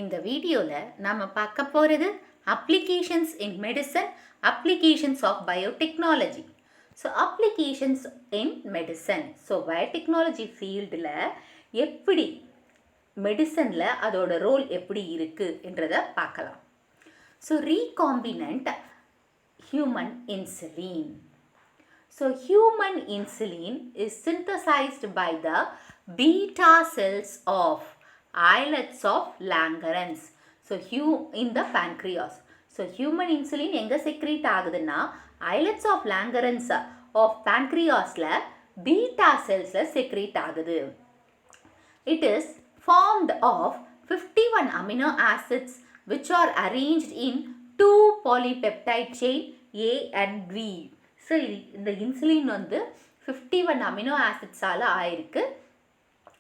இந்த வீடியோவில் நாம் பார்க்க போகிறது applications in medicine, applications of biotechnology. So applications in medicine, so biotechnology ஃபீல்டில் எப்படி மெடிசனில் அதோட ரோல் எப்படி இருக்குது என்றதை பார்க்கலாம். So recombinant human insulin. So human insulin is synthesized by the beta cells of islets of Langerhans. So in the pancreas. So human insulin எங்க secrete ஆகுதுன்னா islets of Langerhans of pancreasல beta cellsல secrete ஆகுது. It is formed of 51 amino acids which are arranged in 2 polypeptide chain A and B. So இந்த insulin வந்து 51 amino ஆசிட்ஸால் ஆயிருக்கு.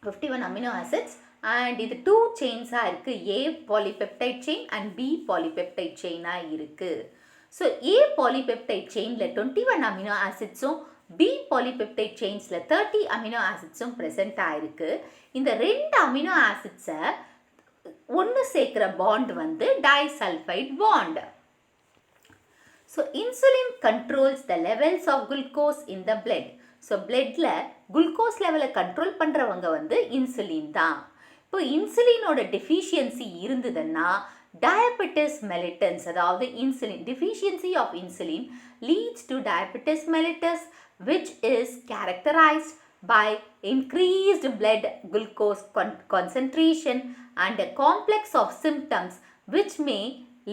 51 amino acids and இது 2 செயின்ஸாக இருக்குது. A polypeptide chain and B polypeptide செயினாக இருக்குது. So A polypeptide செயினில் 21 அமினோ ஆசிட்ஸும் B பாலிபெப்டைட் செயின்ஸில் 30 அமினோ ஆசிட்ஸும் ப்ரெசென்ட் ஆகிருக்கு. இந்த 2 அமினோ ஆசிட்ஸை ஒன்று சேர்க்குற பாண்ட் வந்து disulphide bond. So insulin controls the levels of glucose in the blood. So bloodல glucose level control பண்றவங்க வந்து இன்சுலின் தான். இப்போ இன்சுலினோட டெஃபிஷியன்சி இருந்ததுன்னா diabetes mellitus, அதாவது insulin deficiency of insulin leads to diabetes mellitus, which is characterized by increased blood glucose concentration and a complex of symptoms which may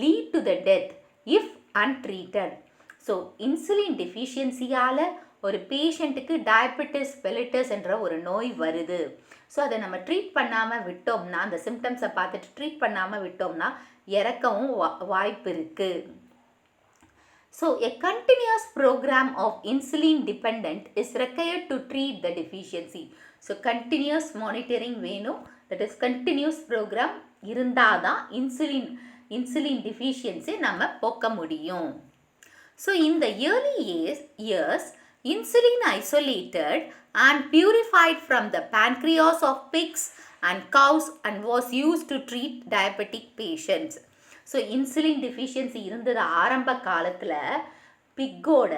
lead to the death if untreated. So insulin டெஃபிஷியன்சியால் ஒரு பேஷண்ட்டுக்கு diabetes mellitus என்ற ஒரு நோய் வருது. So அதை நம்ம treat பண்ணாமல் விட்டோம்னா, அந்த சிம்டம்ஸை பார்த்துட்டு ட்ரீட் பண்ணாமல் விட்டோம்னா இறக்கவும் வாய்ப்பு இருக்குது. So a continuous program of insulin depend is required to treat the deficiency. So continuous monitoring வேணும். தட் இஸ் கண்டினியூஸ் ப்ரோக்ராம் இருந்தால் தான் இன்சுலின் டெஃபிஷியன்சி நம்ம போக்க முடியும். So in the early years, insulin isolated and purified from the pancreas of pigs and cows and was used to treat diabetic patients. So insulin deficiency இருந்தது ஆரம்ப காலத்தில் பிக்கோட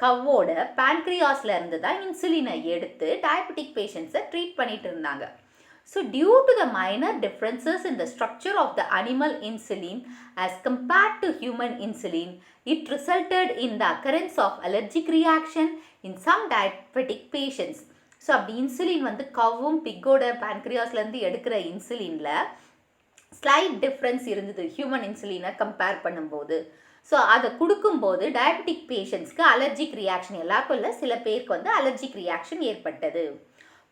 கவ்வோட பேன்க்ரியாஸில் இருந்து தான் இன்சுலினை எடுத்து டயபெட்டிக் பேஷண்ட்ஸை ட்ரீட் பண்ணிட்டு இருந்தாங்க. So due to the minor differences in the structure of the animal insulin as compared to human insulin, it resulted in the occurrence of allergic reaction in some diabetic patients. So அப்படி insulin வந்து கவ்வும் பிக்கோட பேன்க்ரியாஸ்லேருந்து எடுக்கிற இன்சுலினில் slide difference இருந்தது human இன்சுலினை compare பண்ணும்போது. So அதை கொடுக்கும்போது diabetic பேஷண்ட்ஸ்க்கு allergic reaction, எல்லாருக்கும் இல்லை சில பேருக்கு வந்து அலர்ஜிக் ரியாக்ஷன் ஏற்பட்டது.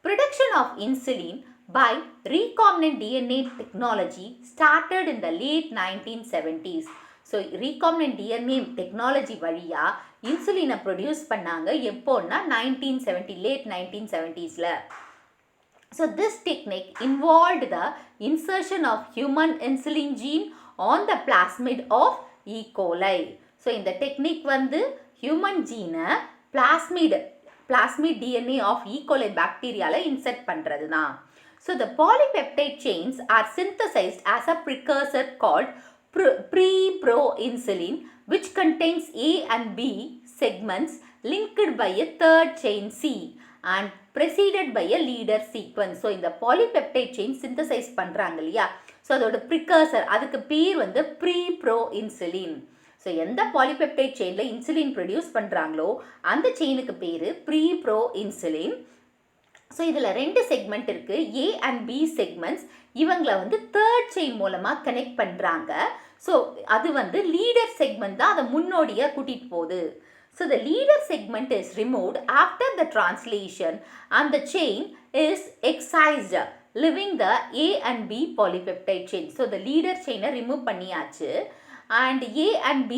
Production of insulin by recombinant DNA technology started in the late 1970s. So recombinant DNA technology வழியாக இன்சுலினை ப்ரொடியூஸ் பண்ணாங்க. எப்போன்னா 1970, late 1970s. So this technique involved the insertion of human insulin gene on the plasmid of E. coli. So இந்த technique வந்து human ஜீனை plasmid DNA of E. coli bacteriaல insert பண்ணுறது தான். So the polypeptide chains are synthesized as a precursor called pre-pro-insulin, which contains A and B segments linked by a third chain C and preceded by a leader sequence. So இந்த polypeptide chain synthesize பண்ணுறாங்க இல்லையா, so அதோட precursor, அதுக்கு பேர் வந்து pre-pro-insulin. So எந்த polypeptide செயினில் insulin produce பண்ணுறாங்களோ அந்த செயினுக்கு பேர் ப்ரோ இன்சுலின். ஸோ இதில் 2 செக்மெண்ட் இருக்குது, ஏ அண்ட் பி செக்மெண்ட்ஸ். இவங்களை வந்து தேர்ட் செயின் மூலமாக கனெக்ட் பண்ணுறாங்க. ஸோ அது வந்து லீடர் செக்மெண்ட் தான் அதை முன்னோடியாக கூட்டிகிட்டு போகுது. So the leader segment is removed after the translation and the chain is excised leaving the A and B polypeptide chain. So the leader செயினை ரிமூவ் பண்ணியாச்சு அண்ட் ஏ அண்ட் பி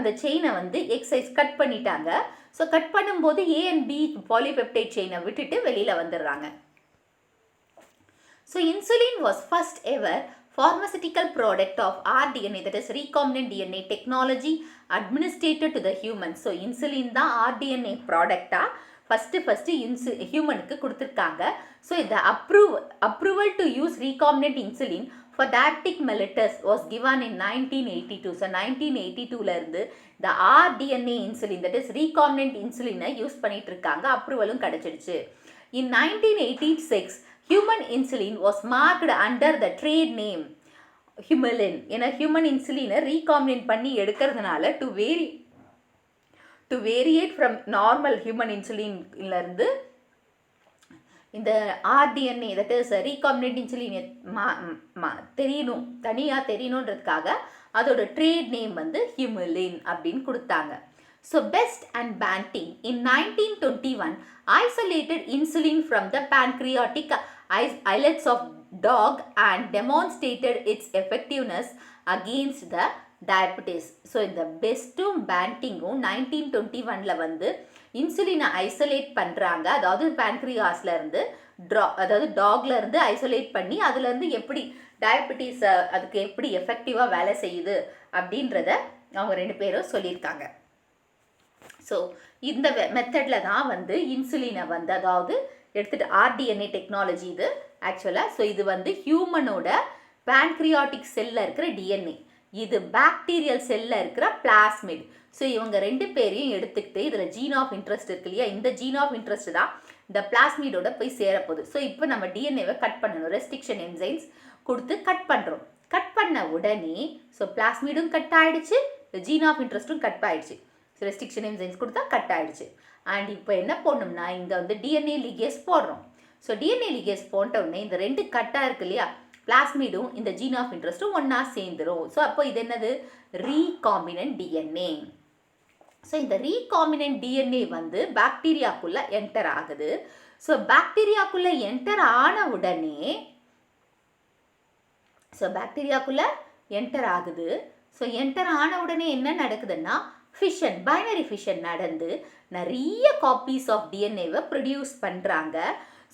அந்த செயினை வந்து எக்ஸைஸ் கட் பண்ணிட்டாங்க. So cut பண்ணும்போது A and B polypeptide செயினை விட்டுட்டு வெளியில் வந்துடுறாங்க. So insulin was first ever pharmaceutical product of rDNA, that is recombinant DNA technology administered to the human. So insulin தான் rDNA ப்ராடக்டாக ஃபஸ்ட்டு ஹியூமனுக்கு கொடுத்துருக்காங்க. ஸோ இந்த approval to use recombinant insulin for diabetic mellitus was given in 1982. So 1982ல இருந்து இந்த rDNA insulin, that is recombinant இன்சுலினை use பண்ணிட்டு இருக்காங்க. அப்ரூவலும் கிடைச்சிடுச்சு. In 1986 human insulin was marked under the trade name Humulin. ஏன்னா ஹியூமன் இன்சுலினை ரீகாம்பினன்ட் பண்ணி எடுக்கிறதுனால to variate from normal human insulinலேருந்து இந்த rDNA, that is recombinant insulin தெரியணும், தனியாக தெரியணுன்றதுக்காக அதோட ட்ரேட் நேம் வந்து ஹியூமுலின் அப்படின்னு கொடுத்தாங்க. So best and banding in 1921 isolated insulin from the pancreatic islets of dog and demonstrated its effectiveness against the diabetes. So இந்த பெஸ்ட்டும் பேண்டிங்கும் 1921ல் வந்து இன்சுலினை isolate பண்ணுறாங்க. அதாவது பேன்க்ரியாஸ்லேருந்து அதாவது டாக்லேருந்து ஐசோலேட் பண்ணி அதுலேருந்து எப்படி டயபெட்டிஸ் அதுக்கு எப்படி எஃபெக்டிவாக வேலை செய்யுது அப்படின்றத அவங்க 2 பேரும் சொல்லியிருக்காங்க. ஸோ இந்த மெத்தடில் தான் வந்து இன்சுலினை வந்து அதாவது எடுத்துகிட்டு rDNA டெக்னாலஜி இது ஆக்சுவலாக. ஸோ இது வந்து ஹியூமனோட பேன்க்ரியாட்டிக் செல்லில் இருக்கிற டிஎன்ஏ, இது பாக்டீரியல் செல்லில் இருக்கிற பிளாஸ்மிட். ஸோ இவங்க 2 பேரையும் எடுத்துக்கிட்டு இதில் ஜீன் ஆஃப் இன்ட்ரெஸ்ட் இருக்கு இல்லையா, இந்த ஜீன் ஆஃப் இன்ட்ரெஸ்ட் தான் இந்த பிளாஸ்மிடோட போய் சேரப்போகுது. ஸோ இப்போ நம்ம டிஎன்ஏவை கட் பண்ணணும், ரெஸ்ட்ரிக்ஷன் என்சைம்ஸ் கொடுத்து கட் பண்ணுறோம். கட் பண்ண உடனே ஸோ பிளாஸ்மிடும் கட் ஆகிடுச்சு, ஜீன் ஆஃப் இன்ட்ரெஸ்ட்டும் கட் ஆகிடுச்சு. ஸோ ரெஸ்ட்ரிக்ஷன் என்சைம்ஸ் கொடுத்தா கட் ஆகிடுச்சு. அண்ட் இப்போ என்ன பண்ணணும்னா இங்கே வந்து டிஎன்ஏ லிகேஸ் போடுறோம். ஸோ டிஎன்ஏ லிகேஸ் போட்ட உடனே இந்த 2 கட்டாக இருக்கு இல்லையா, பிளாஸ்மிடும் இந்த ஜீன் ஆஃப் இன்ட்ரெஸ்ட்டும் ஒன்றா சேர்ந்துடும். ஸோ அப்போ இது என்னது, ரீகாம்பினன்ட் டிஎன்ஏ. ஸோ இந்த ரீகாம்பினன்ட் டிஎன்ஏ வந்து பாக்டீரியாக்குள்ளே என்டர் ஆகுது. ஸோ பாக்டீரியாக்குள்ளே என்டர் ஆன உடனே என்டர் ஆன உடனே என்ன நடக்குதுன்னா ஃபிஷன், பைனரி ஃபிஷன் நடந்து நிறைய காப்பீஸ் ஆஃப் டிஎன்ஏவை ப்ரொடியூஸ் பண்ணுறாங்க.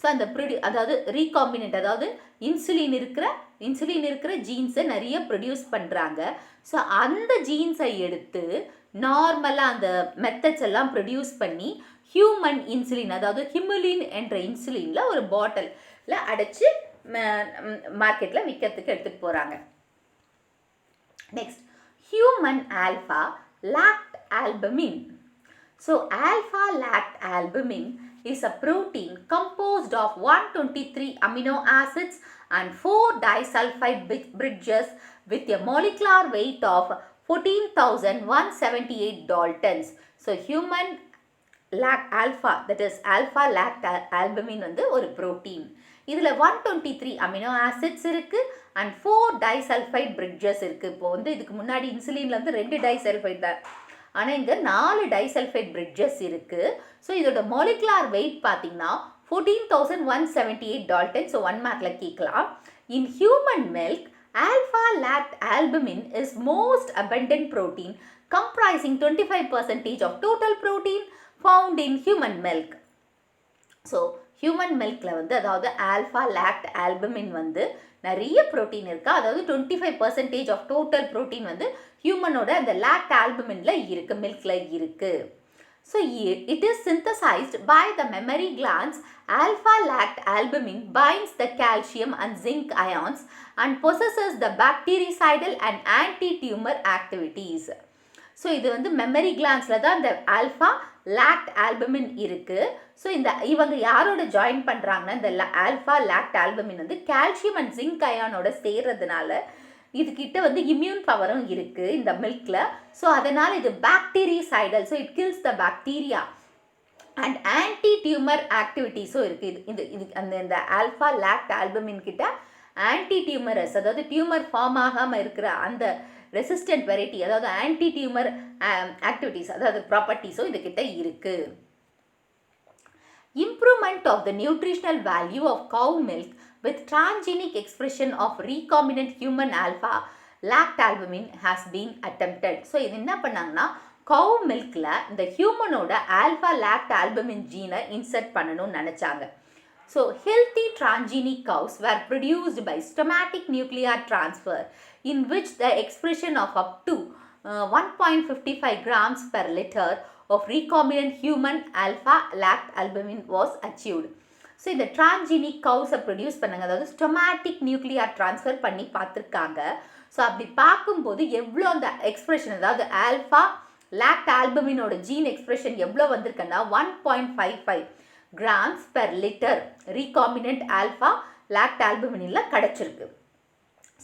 ஸோ அந்த அதாவது ரீகாம்பினன்ட் அதாவது இன்சுலின் இருக்கிற ஜீன்ஸை நிறைய ப்ரொடியூஸ் பண்ணுறாங்க. ஸோ அந்த ஜீன்ஸை எடுத்து நார்மலாக அந்த மெத்தட்ஸ் எல்லாம் ப்ரொடியூஸ் பண்ணி ஹியூமன் இன்சுலின் அதாவது ஹிமுலின் என்ற இன்சுலினில் ஒரு பாட்டிலில் அடைச்சி மார்க்கெட்டில் விற்கிறதுக்கு எடுத்துகிட்டு போகிறாங்க. Next human alpha lactalbumin. So alpha lactalbumin is a protein composed of 123 amino acids and 4 disulfide bridges with a molecular weight of 14,178 daltons. So human alpha, that is alpha lactalbumin வந்து ஒரு protein. இதில் 123 amino acids இருக்குது and 4 disulphide bridges இருக்குது. இப்போ வந்து இதுக்கு முன்னாடி இன்சுலினில் வந்து 2 டைசல்ஃபைட் தான், ஆனால் இங்கே 4 டைசல்ஃபைட் பிரிட்ஜஸ் இருக்குது. ஸோ இதோட மாலிகுலர் வெயிட் பார்த்தீங்கன்னா 14,178 டால்டன். ஸோ 1 மார்க்கில் கேட்கலாம். In human milk alpha lactalbumin is most abundant protein comprising 25% of total protein found in human milk. So human மில்கில் வந்து அதாவது ஆல்ஃபா lactalbumin வந்து நிறைய ப்ரோட்டீன் இருக்குது. அதாவது 25% ஆஃப் டோட்டல் ப்ரோட்டீன் வந்து ஹியூமனோட அந்த lactalbuminல இருக்குது, மில்கில் இருக்குது. So it is synthesized by the mammary glands. Alpha lactalbumin binds the calcium and zinc ions and possesses the bactericidal and anti-tumor activities. So இது வந்து மெமரி கிளான்ஸில் தான் இந்த ஆல்ஃபா lactalbumin இருக்குது. ஸோ இவங்க யாரோட ஜாயின் பண்ணுறாங்கன்னா இந்த ஆல்ஃபா lactalbumin வந்து கால்சியம் அண்ட் ஜிங்க் அயானோட சேர்றதுனால இதுக்கிட்ட வந்து இம்யூன் பவரும் இருக்குது இந்த மில்கில். ஸோ அதனால் இது bactericidal, so it kills the bacteria and anti tumour ஆக்டிவிட்டிஸும் இருக்குது. இது இந்த ஆல்ஃபா lactalbumin கிட்ட ஆன்டி டியூமரஸ் அதாவது டியூமர் ஃபார்ம் ஆகாமல் இருக்கிற அந்த ரெசிஸ்டன்ட் வெரைட்டி அதாவது ஆன்டி டியூமர் ஆக்டிவிட்டிஸ் அதாவது ப்ராப்பர்ட்டிஸும் இதுக்கிட்ட இருக்குது. Improvement of the nutritional value of cow milk with transgenic expression of recombinant human alpha lactalbumin has been attempted. So இது என்ன பண்ணாங்கன்னா கவு மில்கில் இந்த ஹியூமனோட ஆல்ஃபா lactalbumin ஜீனை இன்சர்ட் பண்ணணும்னு நினச்சாங்க. So healthy transgenic cows were produced by stomatic nuclear transfer in which the expression of up to 1.55 grams per liter of recombinant human alpha lactalbumin was achieved. So இந்த டிரான்ஜீனிக் கவுஸை produce பண்ணாங்க, அதாவது somatic nuclear transfer பண்ணி பார்த்துருக்காங்க. So அப்படி பார்க்கும்போது எவ்வளோ அந்த expression, அதாவது ஆல்ஃபா லாக்டால்புமினோட ஜீன் எக்ஸ்பிரஷன் எவ்வளோ வந்திருக்குன்னா 1.55 grams per liter recombinant alpha lactalbuminல கிடச்சிருக்கு.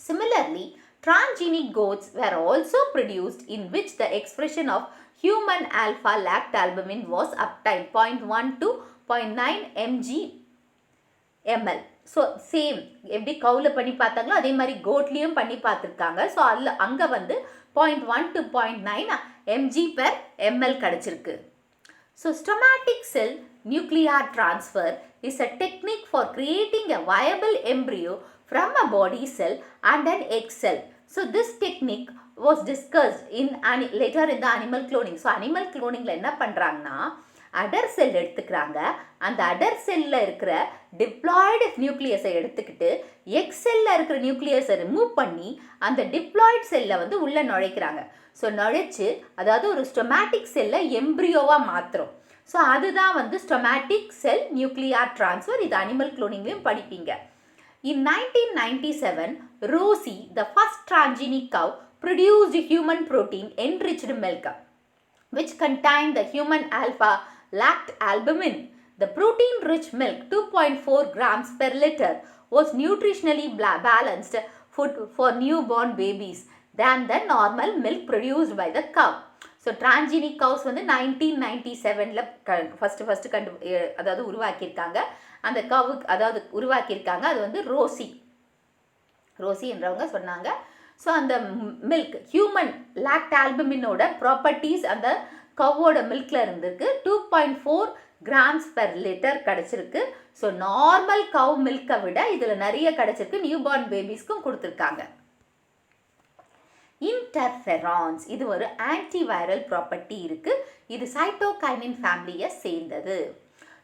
Similarly, transgenic goats were also produced in which the expression of human alpha lactalbumin was obtained 0.1 to 0.9 mg ml. So same எப்படி கவுல பண்ணி பார்த்தாங்களோ அதே மாதிரி கோட்லேயும் பண்ணி பார்த்துருக்காங்க. ஸோ அதில் அங்கே வந்து 0.1 to 0.9 mg per ml கிடச்சிருக்கு. So somatic sell nuclear transfer is a technique for creating a viable embryo from a body cell and an egg cell. So this technique was discussed in later in the animal cloning. So animal cloningல என்ன பண்றாங்கன்னா அடர் செல் எடுத்துக்கிறாங்க, அந்த அடர் செல்ல இருக்கிற diploid நியூக்ளியஸை எடுத்துக்கிட்டு egg செல்ல இருக்கிற நியூக்ளியஸை ரிமூவ் பண்ணி அந்த டிப்ளாய்டு செல்ல வந்து உள்ள நுழைக்கிறாங்க. ஸோ நுழைச்சு அதாவது ஒரு ஸ்டொமேட்டிக் செல்லை எம்ப்ரியோவாக மாற்றுறோம். ஸோ அதுதான் வந்து ஸ்டொமேட்டிக் செல் நியூக்ளியார் ட்ரான்ஸ்ஃபர். இது அனிமல் குளோனிங்லையும் படிப்பீங்க. In 1997, Rosie, the first transgenic cow, produced human protein enriched milk, which contained the human alpha lactalbumin. The protein-rich milk, 2.4 grams per liter, was nutritionally balanced food for newborn babies than the normal milk produced by the cow. So transgenic cows வந்து 1997ல் first அதாவது உருவாக்கியிருக்காங்க. அந்த கவுக்கு அதாவது உருவாக்கியிருக்காங்க, அது வந்து Rousey என்றவங்க சொன்னாங்க. ஸோ அந்த மில்க் ஹியூமன் லாக்டால்புமினோட ப்ராப்பர்ட்டிஸ் அந்த கவ்வோட மில்கில் இருந்திருக்கு. 2.4 grams per liter கிடச்சிருக்கு. ஸோ நார்மல் கவ் மில்கை விட இதில் நிறைய கிடச்சிருக்கு. நியூபார்ன் பேபிஸ்க்கும் கொடுத்துருக்காங்க. Interferons, இது ஒரு ஆன்டிவைரல் ப்ராப்பர்ட்டி இருக்கு. இது சைட்டோகைனின் ஃபேமிலியை சேர்ந்தது.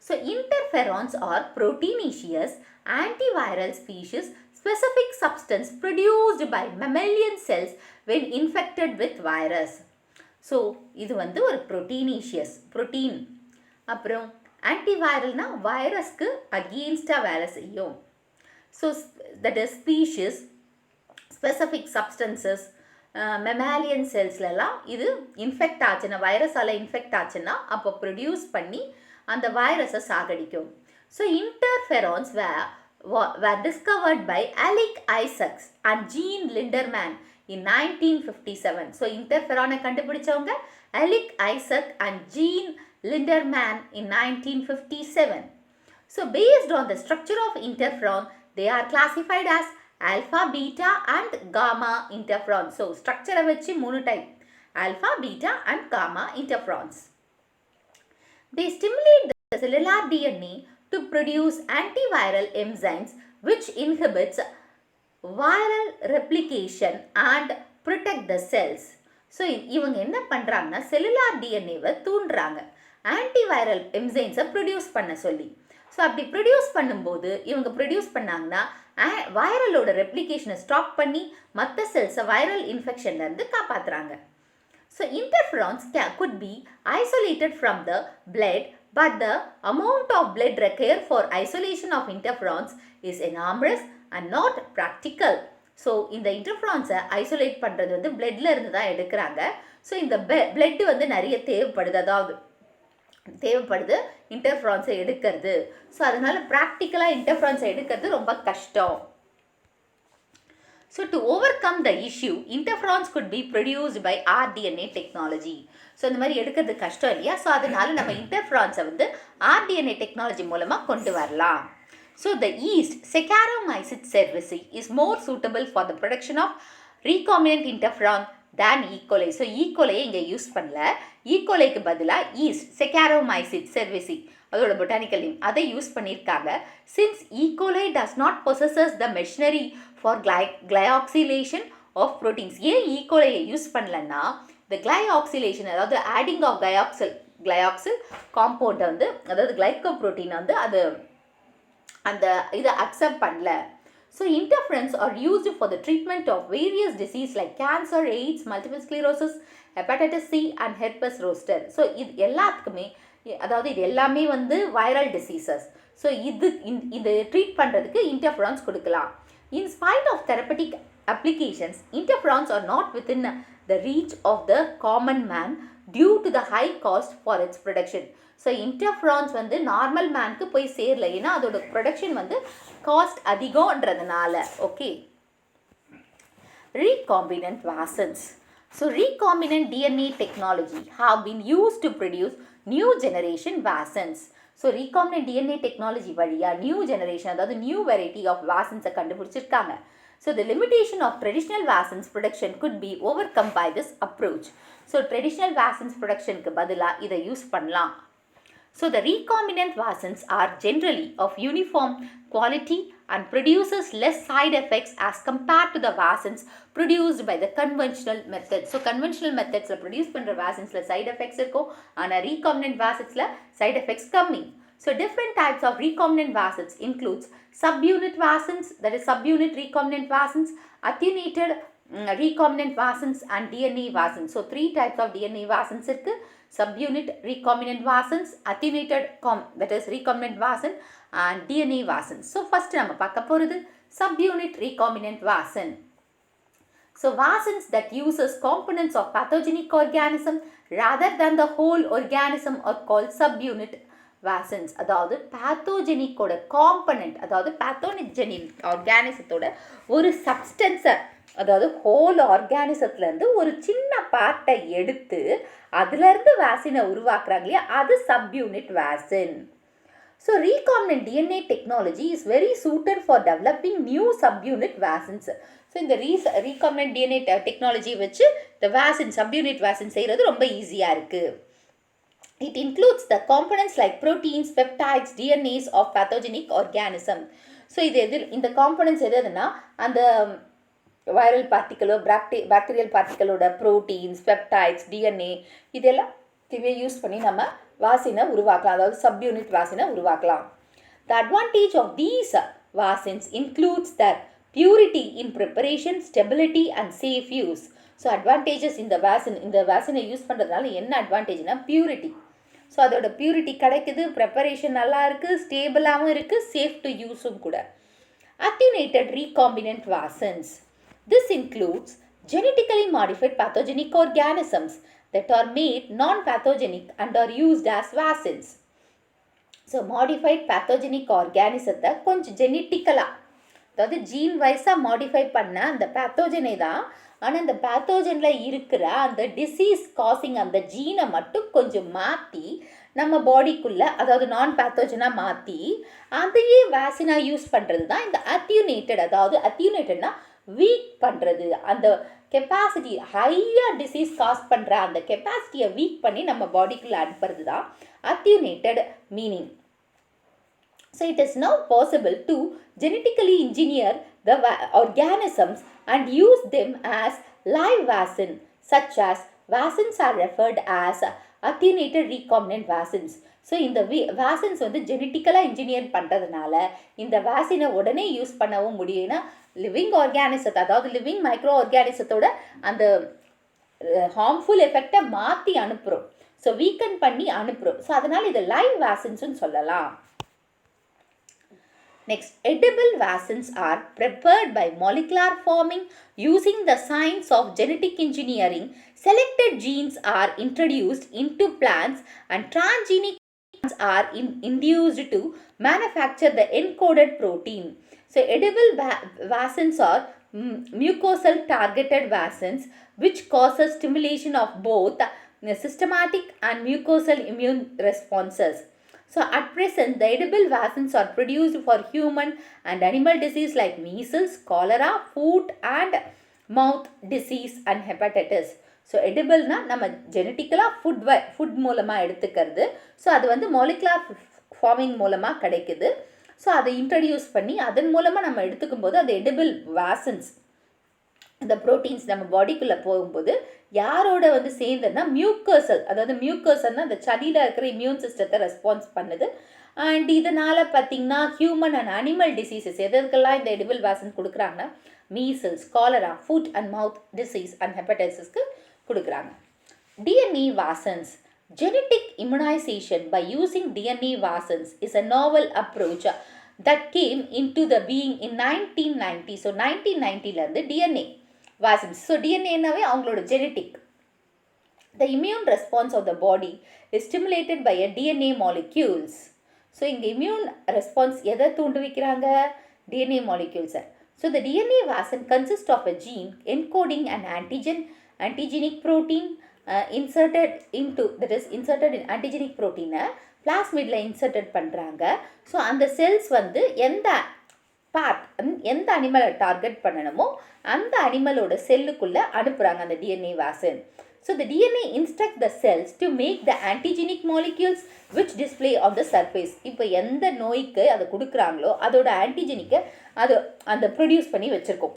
So interferons are proteinaceous antiviral species specific substance produced by mammalian cells when infected with virus. So இது வந்து ஒரு புரோட்டீனீஷியஸ் புரோட்டீன். அப்புறம் ஆன்டிவைரல்னா வைரஸ்க்கு அகெயின்ஸ்டாக வேலை செய்யும். So that is species specific substances mammalian செல்ஸ்லலாம் இது இன்ஃபெக்ட் ஆச்சுன்னா, வைரஸால் இன்ஃபெக்ட் ஆச்சுன்னா அப்போ ப்ரொடியூஸ் பண்ணி அந்த வைரஸை சாகடிக்கும். So interferons were discovered by Alec Isaacs and Jean Linderman in 1957. So இன்டர்ஃபெரானை கண்டுபிடிச்சவங்க Alec Isaac and Jean Linderman in 1957. So based on the structure of interferon, they are classified as alpha, beta and gamma interferons. So structure வச்சு 3 type, alpha, beta and gamma interferons. They stimulate the cellular DNA to produce antiviral enzymes which inhibits viral replication and protect the cells. So இவங்க என்ன பண்றாங்கன்னா cellular டிஎன்ஏவை தூண்டுறாங்க antiviral என்சைம்ஸை produce பண்ண சொல்லி. So அப்படி produce பண்ணும்போது இவங்க produce பண்ணாங்கன்னா வைரலோட ரெப்ளிகேஷனை ஸ்டாப் பண்ணி மற்ற செல்ஸை வைரல் இன்ஃபெக்ஷன்லேருந்து காப்பாற்றுறாங்க. So interferons could be isolated from the blood, but the amount of blood required for isolation of interferons is enormous and not practical. So இந்த இன்டர்ஃபெரான்ஸை ஐசோலேட் பண்ணுறது வந்து பிளட்ல இருந்து தான் எடுக்கிறாங்க. ஸோ இந்த பிளட் வந்து நிறைய தேவைப்படுது இன்டர்ஃபெரான்ஸை எடுக்கிறது. ஸோ அதனால ப்ராக்டிக்கலாக இன்டர்ஃபெரான்ஸை எடுக்கிறது ரொம்ப கஷ்டம். So to overcome the issue interferons could be produced by rDNA technology. So இந்த மாதிரி எடுக்கிறது கஷ்டம் இல்லையா? ஸோ அதனால நம்ம இன்டர்ஃபெரான்ஸை வந்து rDNA டெக்னாலஜி மூலமாக கொண்டு வரலாம். So the yeast Saccharomyces cerevisiae is more suitable for the production of recombinant interferon than E. coli. So E. coli இங்கே யூஸ் பண்ணல. E. coliக்கு பதிலாக yeast Saccharomyces cerevisiae அதோட பொட்டானிக்கல் நேம் அதை யூஸ் பண்ணியிருக்காங்க. Since E. coli does not possesses the machinery for glyoxylation of proteins. ஏன் E. coli use பண்ணலன்னா the glyoxylation அதாவது adding of glyoxyl compound வந்து அதாவது glycoprotein வந்து அது அந்த இதை அக்செப்ட் பண்ணல. So interferons are used for the treatment of various diseases like cancer, AIDS, multiple sclerosis, hepatitis C and herpes zoster. So இது எல்லாத்துக்குமே அதாவது இது எல்லாமே வந்து வைரல் டிசீசஸ். ஸோ இது ட்ரீட் பண்ணுறதுக்கு இன்டர்ஃபெரான்ஸ் கொடுக்கலாம். In spite of therapeutic applications, interferons are not within the reach of the common man due to the high cost for its production. So interferons வந்து நார்மல் மேனுக்கு போய் சேரல, ஏன்னா அதோட ப்ரொடக்ஷன் வந்து காஸ்ட் அதிகம்ன்றதுனால. Okay, recombinant vaccines. So recombinant DNA technology have been used to produce new generation vaccines. So recombinant DNA technology வழியா new generation, அதாவது new variety of vaccines கண்டுபிடிச்சிருக்காங்க. So the limitation of traditional vaccines production could be overcome by this approach. So traditional vaccines productionக்கு பதிலா இதை use பண்ணலாம். So the recombinant vaccines are generally of uniform quality and produces less side effects as compared to the vaccines produced by the conventional methods. So conventional methods produce பண்ற vaccines side effects இருக்கும், ஆனா recombinant vaccines side effects கம்மி. So different types of recombinant vaccines includes subunit vaccines, that is subunit recombinant vaccines, attenuated recombinant vaccines and DNA vaccines. So three types of DNA vaccines இருக்கு. Subunit recombinant vaccines, attenuated that is recombinant vaccine and DNA vaccines. So first நம்ம பார்க்க போறது subunit recombinant vaccine. So vaccines that uses components of pathogenic organism rather than the whole organism are called subunit vaccines. அதாவது பேத்தோஜெனிக்கோட component, அதாவது pathogenic ஆர்கானிசத்தோட ஒரு சப்ஸ்டன்ஸை, அதாவது whole ஆர்கானிசத்துலேருந்து ஒரு சின்ன பார்ட்டை எடுத்து அதுலேருந்து வேக்சினை உருவாக்குறாங்க இல்லையா, அது subunit vaccine. So recombinant DNA technology is very suited for developing new subunit vaccines. So இந்த recombinant DNA டெக்னாலஜி வச்சு இந்த வேக்சின் சப்யூனிட் வேக்சின் செய்கிறது ரொம்ப ஈஸியாக இருக்குது. It includes the components like proteins, peptides, DNAs of pathogenic organism. So இந்த components எதுனா அந்த வைரல் பார்ட்டிகளோ பாக்டீரியல் பார்ட்டிகளோட ப்ரோட்டீன்ஸ், பெப்டைட்ஸ், டிஎன்ஏ இதெல்லாம் யூஸ் பண்ணி நம்ம வாசினை உருவாக்கலாம், அதாவது சப்யூனிட் வாசினை உருவாக்கலாம். The advantage of these vaccines includes that purity in preparation, stability and safe use. So advantages இந்த வேக்சினை யூஸ் பண்ணுறதுனால என்ன அட்வான்டேஜ்னா பியூரிட்டி. ஸோ அதோட பியூரிட்டி கிடைக்குது, ப்ரிப்பரேஷன் நல்லா இருக்குது, ஸ்டேபிளாகவும் இருக்குது, சேஃப் டு யூஸும் கூட. Attenuated recombinant vaccines. This includes genetically modified pathogenic organisms that are made non-pathogenic and are used as vaccines. So modified pathogenic organismத்தை கொஞ்சம் ஜெனட்டிக்கலாக, அதாவது ஜீன் வைஸாக மாடிஃபை பண்ண அந்த பேத்தோஜனை தான், ஆனால் அந்த பேத்தோஜனில் இருக்கிற அந்த டிசீஸ் காசிங் அந்த ஜீனை மட்டும் கொஞ்சம் மாற்றி நம்ம பாடிக்குள்ளே, அதாவது நான் பேத்தோஜனாக மாற்றி அதையே வேக்சினாக யூஸ் பண்ணுறது தான் இந்த அட்யூனேட்டட். அதாவது அட்யூனேட்டட்னா வீக் பண்ணுறது, அந்த கெப்பாசிட்டி ஹையாக டிசீஸ் காஸ் பண்ணுற அந்த கெப்பாசிட்டியை வீக் பண்ணி நம்ம பாடிக்குள்ளே அனுப்புறது தான் அட்யூனேட்டட் meaning. So it is now possible to genetically engineer the organisms and use them as live vaccine. Such as vaccines are referred as attenuated recombinant vaccines. So இந்த vaccines வந்து ஜெனட்டிக்கலாக engineer பண்ணுறதுனால இந்த வேக்சினை உடனே யூஸ் பண்ணவும் முடியும்னா லிவிங் ஆர்கானிசத்தை, அதாவது living micro ஆர்கானிசத்தோட அந்த harmful எஃபெக்டை மாற்றி அனுப்புகிறோம், ஸோ வீக்கன் பண்ணி அனுப்புகிறோம். ஸோ அதனால் இதை லைவ் வேக்சின்ஸ்னு சொல்லலாம். Next, edible vaccines are prepared by molecular forming using the science of genetic engineering. Selected genes are introduced into plants and transgenic genes are induced to manufacture the encoded protein. So, edible vaccines are mucosal targeted vaccines which causes stimulation of both systematic and mucosal immune responses. So at present, the edible vaccines are produced for human and animal disease like measles, cholera, foot and mouth disease and hepatitis. So edibleனா நம்ம ஜெனட்டிக்கலாக food மூலமாக எடுத்துக்கிறது. So அது வந்து molecular farming மூலமாக கிடைக்குது. So அதை introduce பண்ணி அதன் மூலமாக நம்ம எடுத்துக்கும் போது அது எடிபிள் வேக்சின்ஸ், இந்த ப்ரோட்டீன்ஸ் நம்ம பாடிக்குள்ளே போகும்போது யாரோட வந்து சேர்ந்ததுன்னா மியூக்கசல், அதாவது மியூக்கசல்னா அந்த சளியில் இருக்கிற இம்யூன் சிஸ்டத்தை ரெஸ்பான்ஸ் பண்ணுது. அண்ட் இதனால் பார்த்திங்கன்னா ஹியூமன் அண்ட் அனிமல் டிசீசஸ் எதற்கெல்லாம் இந்த எடிபிள் வேக்சின் கொடுக்குறாங்கன்னா measles, cholera, foot and mouth disease and ஹெப்படைட்டிஸ்க்கு கொடுக்குறாங்க. DNA vaccines. Genetic immunization by using DNA vaccines is a novel approach that came into the being in 1990. So 1990 DNA vaccines. So DNA நாவே அவங்களோட genetic. The immune response of the body is stimulated by a DNA molecules. So இங்க immune response எதை தூண்டுவிக்கிறாங்க? DNA molecules. So the DNA vaccine consists of a gene encoding an antigenic protein inserted in antigenic protein plasmidல inserted பண்ணுறாங்க. So அந்த cells வந்து எந்த எந்த அனிமலை target பண்ணணுமோ அந்த அனிமலோட செல்லுக்குள்ளே அனுப்புகிறாங்க அந்த DNA vaccine. So the DNA instruct the cells to make the antigenic molecules which display on the surface. இப்போ எந்த நோய்க்கு அதை கொடுக்குறாங்களோ அதோட ஆன்டிஜெனிக்கை அது அந்த ப்ரொடியூஸ் பண்ணி வச்சுருக்கோம்.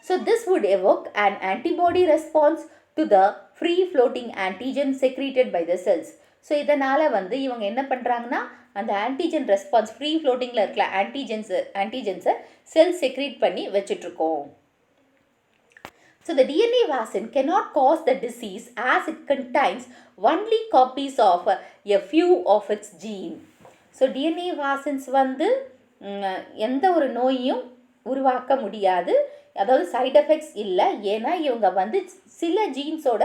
So this would evoke an antibody response to the free floating antigen secreted by the cells. So இதனால் வந்து இவங்க என்ன பண்ணுறாங்கன்னா அந்த ஆன்டிஜன் ரெஸ்பான்ஸ் ஃப்ரீ ஃப்ளோட்டிங்கில் இருக்கிற ஆன்டிஜென்ஸை செல் செக்ரீட் பண்ணி வச்சிட்ருக்கோம். So the DNA vaccine cannot cause the disease as it contains only copies of a few of its gene. So DNA vaccines வந்து எந்த ஒரு நோயையும் உருவாக்க முடியாது, அதாவது சைட் எஃபெக்ட்ஸ் இல்லை. ஏன்னா இவங்க வந்து சில ஜீன்ஸோட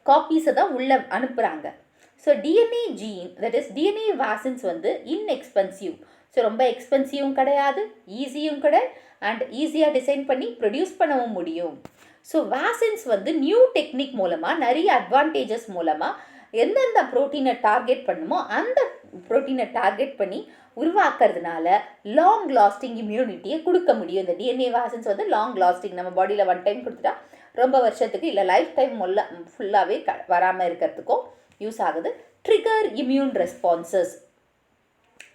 காப்பீஸை தான் உள்ளே அனுப்புகிறாங்க. So DNA gene DNA vaccines வந்து இன்எக்ஸ்பென்சிவ். ஸோ ரொம்ப எக்ஸ்பென்சிவும் கிடையாது, ஈஸியும் கிடையாது, அண்ட் ஈஸியாக டிசைன் பண்ணி ப்ரொடியூஸ் பண்ணவும் முடியும். ஸோ வேக்சின்ஸ் வந்து நியூ டெக்னிக் மூலமாக நிறைய அட்வான்டேஜஸ் மூலமாக எந்தெந்த ப்ரோட்டீனை டார்கெட் பண்ணுமோ அந்த ப்ரோட்டீனை டார்கெட் பண்ணி உருவாக்குறதுனால லாங் லாஸ்டிங் இம்யூனிட்டியை கொடுக்க முடியும். இந்த DNA வேக்சின்ஸ் வந்து லாங் லாஸ்டிங், நம்ம பாடியில் ஒன் டைம் கொடுத்துட்டா ரொம்ப வருஷத்துக்கு இல்லை லைஃப் டைம் ஃபுல்லாகவே வராமல் இருக்கிறதுக்கும் யூஸ் ஆகுது. Trigger immune responses.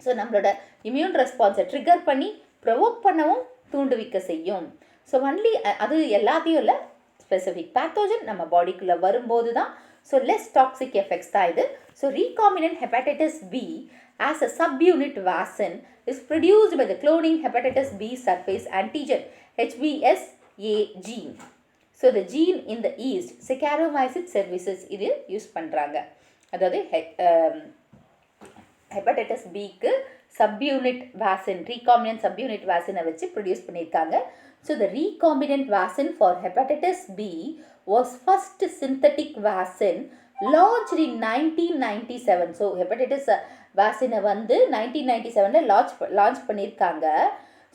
ஸோ நம்மளோட இம்யூன் ரெஸ்பான்ஸை ட்ரிகர் பண்ணி ப்ரொவோக் பண்ணவும் தூண்டுவிக்க செய்யும். ஸோ ஒன்லி அது எல்லாத்தையும் இல்லை, ஸ்பெசிஃபிக் பேத்தோஜன் நம்ம பாடிக்குள்ளே வரும்போது தான். ஸோ லெஸ் டாக்ஸிக் எஃபெக்ட்ஸ் தான் இது. So recombinant hepatitis B as a subunit vaccine is produced by the cloning hepatitis B surface antigen HBsA gene. So the gene in the yeast Saccharomyces cerevisiae இது use பண்ணுறாங்க. அதாவது hepatitis பிக்கு subunit vaccine, recombinant subunit வேக்சினை வச்சு produce பண்ணியிருக்காங்க. So the recombinant vaccine for hepatitis B was first synthetic vaccine launched in 1997. So hepatitis வேக்சினை வந்து 1997 launch பண்ணியிருக்காங்க.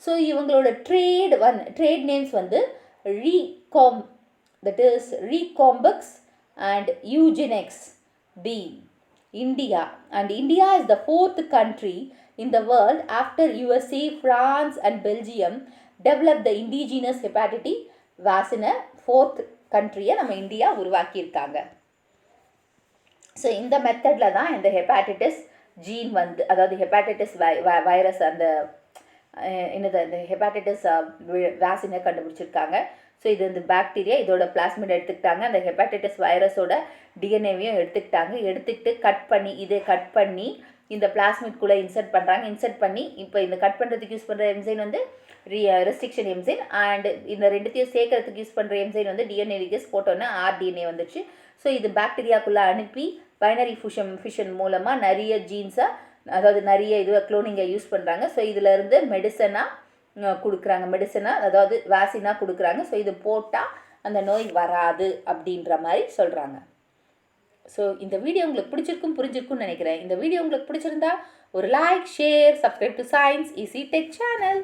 ஸோ இவங்களோட ட்ரேட் நேம்ஸ் வந்து Recombix and Eugenex B. India. And India is the fourth country in the world after USA, France and Belgium developed the indigenous hepatitis vaccine. Fourth country-யை நம்ம India உருவாக்கியிருக்காங்க. So இந்த மெத்தடில் தான் இந்த hepatitis gene வந்து, அதாவது hepatitis virus அந்த என்னது அந்த ஹெப்பாட்டிட்டிஸ் வேக்சினை கண்டுபிடிச்சிருக்காங்க. ஸோ இது இந்த பாக்டீரியா, இதோட பிளாஸ்மிட் எடுத்துக்கிட்டாங்க, அந்த ஹெப்பாட்டிட்டிஸ் வைரஸோட டிஎன்ஏவையும் எடுத்துக்கிட்டு கட் பண்ணி இந்த பிளாஸ்மிட்குள்ளே இன்சர்ட் பண்ணுறாங்க. இன்சர்ட் பண்ணி இப்போ இந்த கட் பண்ணுறதுக்கு யூஸ் பண்ணுற என்சைன் வந்து ரெஸ்ட்ரிக்ஷன் என்சைன், அண்ட் இந்த ரெண்டுத்தையும் சேர்க்கறதுக்கு யூஸ் பண்ணுற என்சைன் வந்து டிஎன்ஏ லிகேஸ் போட்டோன்னா ஆர்டிஎன்ஏ வந்துடுச்சு. ஸோ இது பாக்டீரியாக்குள்ளே அனுப்பி பைனரி ஃபிஷன் மூலமாக நிறைய ஜீன்ஸை, அதாவது நிறைய இது க்ளோனிங்கை யூஸ் பண்ணுறாங்க. ஸோ இதிலேருந்து மெடிசனாக அதாவது வேக்சினாக கொடுக்குறாங்க. ஸோ இது போட்டால் அந்த நோய் வராது அப்படின்ற மாதிரி சொல்கிறாங்க. ஸோ இந்த வீடியோ உங்களுக்கு புரிஞ்சிருக்கும்னு நினைக்கிறேன். இந்த வீடியோ உங்களுக்கு பிடிச்சிருந்தா ஒரு like, share, subscribe to science easy tech channel.